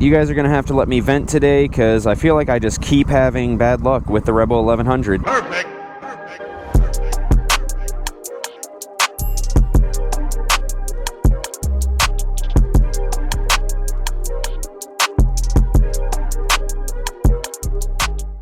You guys are gonna have to let me vent today because I feel like I just keep having bad luck with the Rebel 1100. Perfect.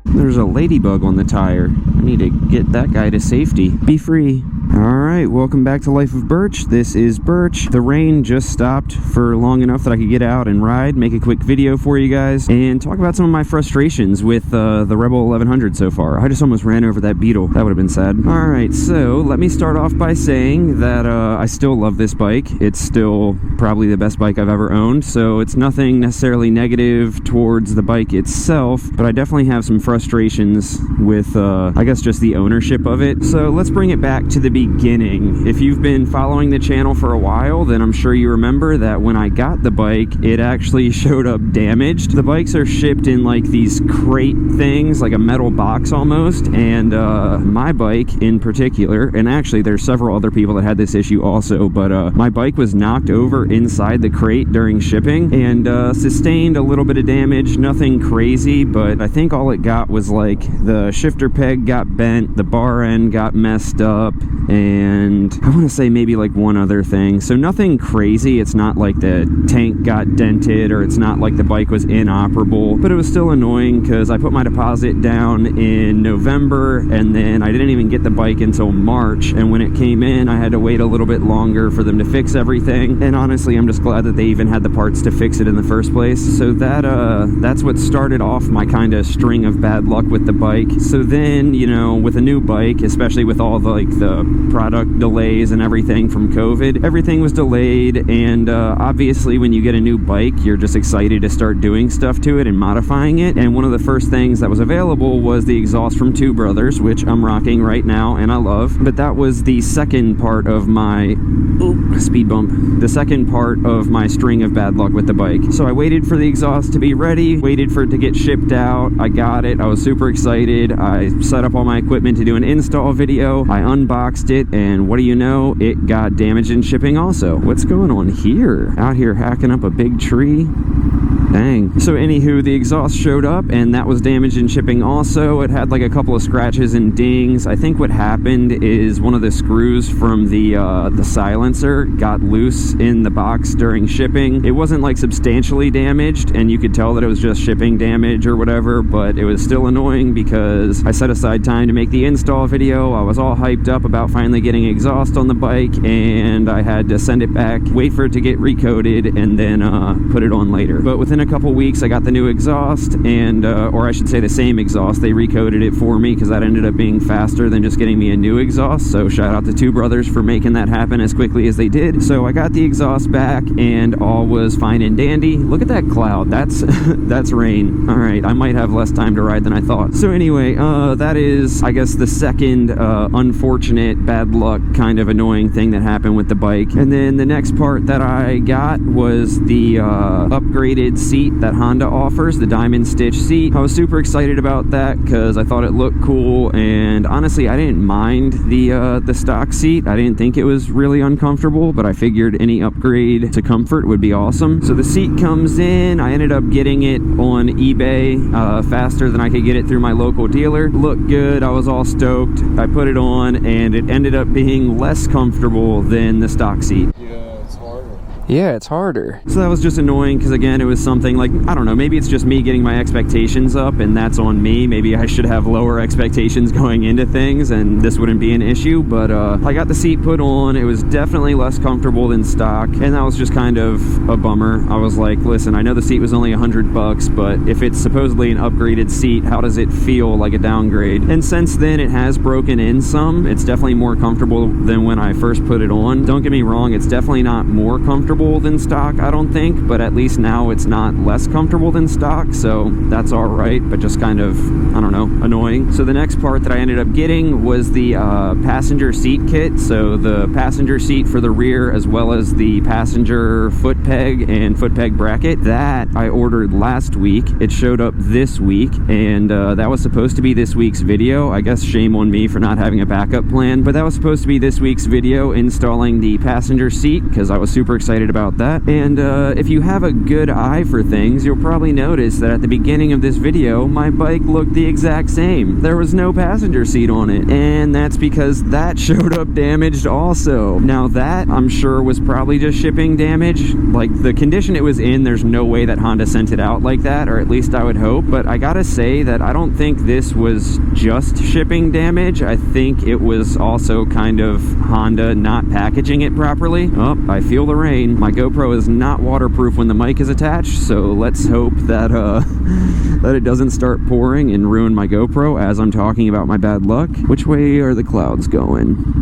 There's a ladybug on the tire. I need to get that guy to safety. Be free. Alright, welcome back to Life of Birch. This is Birch. The rain just stopped for long enough that I could get out and ride, make a quick video for you guys, and talk about some of my frustrations with the Rebel 1100 so far. I just almost ran over that beetle. That would have been sad. Alright, so let me start off by saying that I still love this bike. It's still probably the best bike I've ever owned, so it's nothing necessarily negative towards the bike itself, but I definitely have some frustrations with, I guess, just the ownership of it. So let's bring it back to the beginning. If you've been following the channel for a while, then I'm sure you remember that when I got the bike, it actually showed up damaged. The bikes are shipped in like these crate things, like a metal box almost, and my bike in particular, and actually there's several other people that had this issue also, but my bike was knocked over inside the crate during shipping and sustained a little bit of damage. Nothing crazy, but I think all it got was like the shifter peg got bent, the bar end got messed up, and I want to say maybe like one other thing. So nothing crazy. It's not like the tank got dented or it's not like the bike was inoperable, but it was still annoying because I put my deposit down in November and then I didn't even get the bike until March, and when it came in I had to wait a little bit longer for them to fix everything, and honestly I'm just glad that they even had the parts to fix it in the first place. So that's what started off my kind of string of bad luck with the bike. So then, you know, with a new bike, especially with all the product delays and everything from COVID, everything was delayed, and obviously when you get a new bike you're just excited to start doing stuff to it and modifying it, and one of the first things that was available was the exhaust from Two Brothers, which I'm rocking right now and I love. But that was the second part of my speed bump, the second part of my string of bad luck with the bike. So I waited for the exhaust to be ready, waited for it to get shipped out. I got it. I was super excited. I set up all my equipment to do an install video. I unboxed it, and what do you know, it got damaged in shipping also. What's going on here? Out here hacking up a big tree? Dang. So anywho, the exhaust showed up and that was damaged in shipping also. It had like a couple of scratches and dings. I think what happened is one of the screws from the silencer got loose in the box during shipping. It wasn't like substantially damaged, and you could tell that it was just shipping damage or whatever, but it was still annoying because I set aside time to make the install video. I was all hyped up about finally getting exhaust on the bike, and I had to send it back, wait for it to get recoated, and then put it on later. But within a couple weeks I got the new exhaust, and or I should say the same exhaust. They recoated it for me because that ended up being faster than just getting me a new exhaust, so shout out to Two Brothers for making that happen as quickly as they did. So I got the exhaust back and all was fine and dandy. Look at that cloud. That's that's rain. Alright, I might have less time to ride than I thought. So anyway, that is, I guess, the second unfortunate bad luck kind of annoying thing that happened with the bike. And then the next part that I got was the upgraded seat that Honda offers, the diamond stitch seat. I was super excited about that because I thought it looked cool, and honestly I didn't mind the stock seat. I didn't think it was really uncomfortable, but I figured any upgrade to comfort would be awesome. So the seat comes in. I ended up getting it on eBay faster than I could get it through my local dealer. Looked good. I was all stoked. I put it on and it ended up being less comfortable than the stock seat. Yeah, it's harder. So that was just annoying because, again, it was something like, I don't know, maybe it's just me getting my expectations up and that's on me. Maybe I should have lower expectations going into things and this wouldn't be an issue, but I got the seat put on. It was definitely less comfortable than stock, and that was just kind of a bummer. I was like, listen, I know the seat was only $100, but if it's supposedly an upgraded seat, how does it feel like a downgrade? And since then, it has broken in some. It's definitely more comfortable than when I first put it on. Don't get me wrong, it's definitely not more comfortable than stock, I don't think, but at least now it's not less comfortable than stock, so that's all right, but just kind of, I don't know, annoying. So the next part that I ended up getting was the passenger seat kit. So the passenger seat for the rear, as well as the passenger foot peg and foot peg bracket, that I ordered last week. It showed up this week, and that was supposed to be this week's video. I guess shame on me for not having a backup plan, but that was supposed to be this week's video, installing the passenger seat, because I was super excited excited about that. And if you have a good eye for things, you'll probably notice that at the beginning of this video, my bike looked the exact same. There was no passenger seat on it, and that's because that showed up damaged also. Now that, I'm sure, was probably just shipping damage. Like, the condition it was in, there's no way that Honda sent it out like that, or at least I would hope. But I gotta say that I don't think this was just shipping damage. I think it was also kind of Honda not packaging it properly. Oh, I feel the rain. My GoPro is not waterproof when the mic is attached, so let's hope that that it doesn't start pouring and ruin my GoPro as I'm talking about my bad luck. Which way are the clouds going?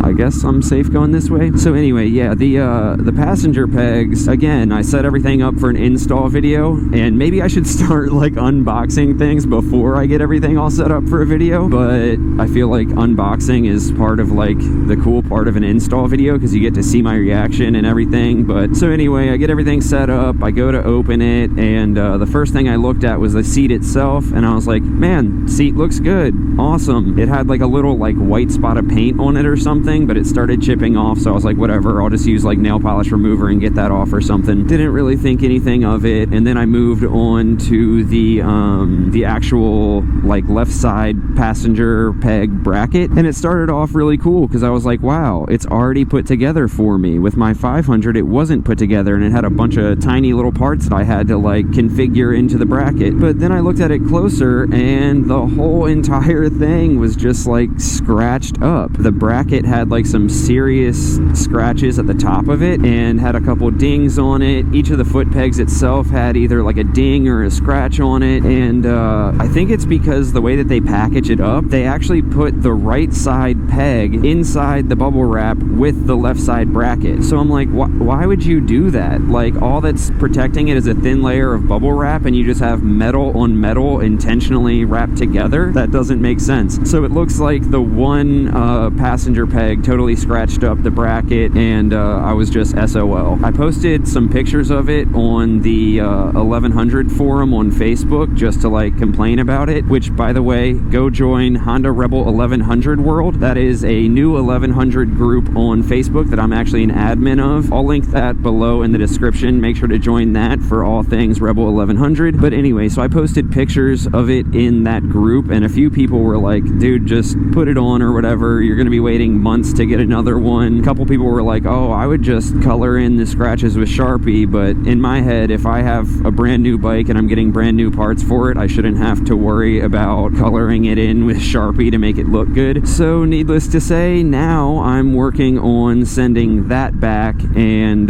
I guess I'm safe going this way. So anyway, yeah, the passenger pegs, again, I set everything up for an install video, and maybe I should start like unboxing things before I get everything all set up for a video, but I feel like unboxing is part of like the cool part of an install video because you get to see my reaction and everything. But so anyway, I get everything set up, I go to open it, and the first thing I looked at was the seat itself, and I was like, man, seat looks good, awesome. It had like a little like white spot of paint on it or something, but it started chipping off, so I was like, whatever, I'll just use like nail polish remover and get that off or something. Didn't really think anything of it, and then I moved on to the actual like left side passenger peg bracket, and it started off really cool because I was like, wow, it's already put together for me. With my 500, it wasn't put together, and it had a bunch of tiny little parts that I had to like configure into the bracket. But then I looked at it closer, and the whole entire thing was just like scratched up. The bracket had like some serious scratches at the top of it and had a couple dings on it. Each of the foot pegs itself had either like a ding or a scratch on it, and I think it's because the way that they package it up, they actually put the right side peg inside the bubble wrap with the left side bracket. So I'm like, why would you do that? Like, all that's protecting it is a thin layer of bubble wrap, and you just have metal on metal intentionally wrapped together? That doesn't make sense. So it looks like the one passenger peg totally scratched up the bracket, and I was just SOL. I posted some pictures of it on the 1100 forum on Facebook just to like complain about it, which, by the way, go join Honda Rebel 1100 World. That is a new 1100 group on Facebook that I'm actually an admin of. I'll link that below in the description. Make sure to join that for all things Rebel 1100. But anyway, so I posted pictures of it in that group, and a few people were like, dude, just put it on or whatever. You're going to be waiting months to get another one. A couple people were like, oh, I would just color in the scratches with Sharpie. But in my head, if I have a brand new bike and I'm getting brand new parts for it, I shouldn't have to worry about coloring it in with Sharpie to make it look good. So needless to say, now I'm working on sending that back and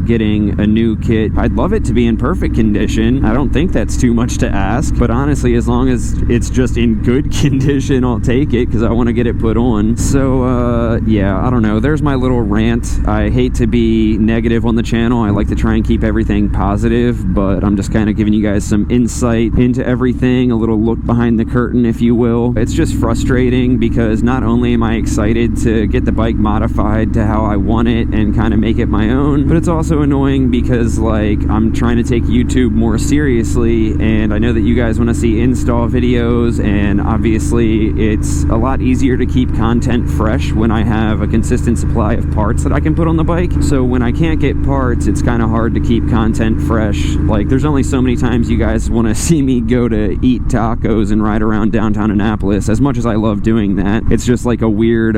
getting a new kit. I'd love it to be in perfect condition. I don't think that's too much to ask, but honestly, as long as it's just in good condition, I'll take it because I want to get it put on. So yeah, I don't know. There's my little rant. I hate to be negative on the channel. I like to try and keep everything positive, but I'm just kind of giving you guys some insight into everything, a little look behind the curtain, if you will. It's just frustrating because not only am I excited to get the bike modified to how I want it and kind of make it my own, but it's also annoying because like I'm trying to take YouTube more seriously, and I know that you guys want to see install videos, and obviously it's a lot easier to keep content fresh when I have a consistent supply of parts that I can put on the bike. So when I can't get parts, it's kind of hard to keep content fresh. Like, there's only so many times you guys want to see me go to eat tacos and ride around downtown Annapolis. As much as I love doing that, it's just like a weird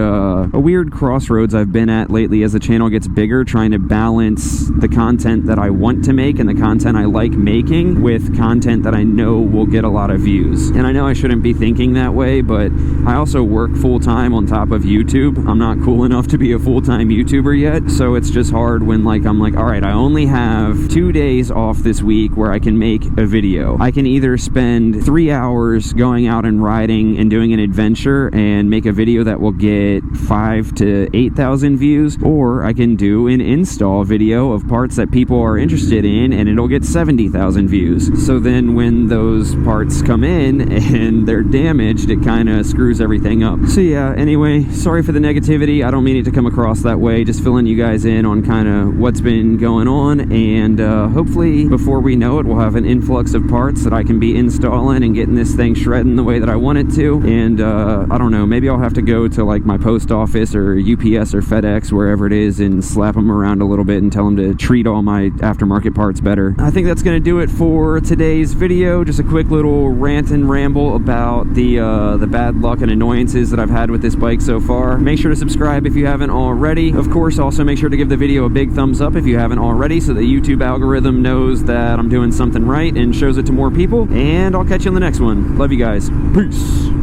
crossroads I've been at lately as the channel gets bigger, trying to balance the content that I want to make and the content I like making with content that I know will get a lot of views. And I know I shouldn't be thinking that way, but I also work full-time on top of YouTube. I'm not cool enough to be a full-time YouTuber yet, so it's just hard when like I'm like, all right, I only have 2 days off this week where I can make a video. I can either spend 3 hours going out and riding and doing an adventure and make a video that will get 5,000 to 8,000 views, or I can do an install video of parts that people are interested in and it'll get 70,000 views. So then when those parts come in and they're damaged, it kind of screws everything up. So yeah, anyway, sorry for the negativity negativity. I don't mean it to come across that way, just filling you guys in on kind of what's been going on, and hopefully before we know it, we'll have an influx of parts that I can be installing and getting this thing shredding the way that I want it to. And I don't know, maybe I'll have to go to like my post office or UPS or FedEx, wherever it is, and slap them around a little bit and tell them to treat all my aftermarket parts better. I think that's going to do it for today's video. Just a quick little rant and ramble about the bad luck and annoyances that I've had with this bike so far. Make sure to subscribe if you haven't already. Of course, also make sure to give the video a big thumbs up if you haven't already, so the YouTube algorithm knows that I'm doing something right and shows it to more people. And I'll catch you in the next one. Love you guys. Peace.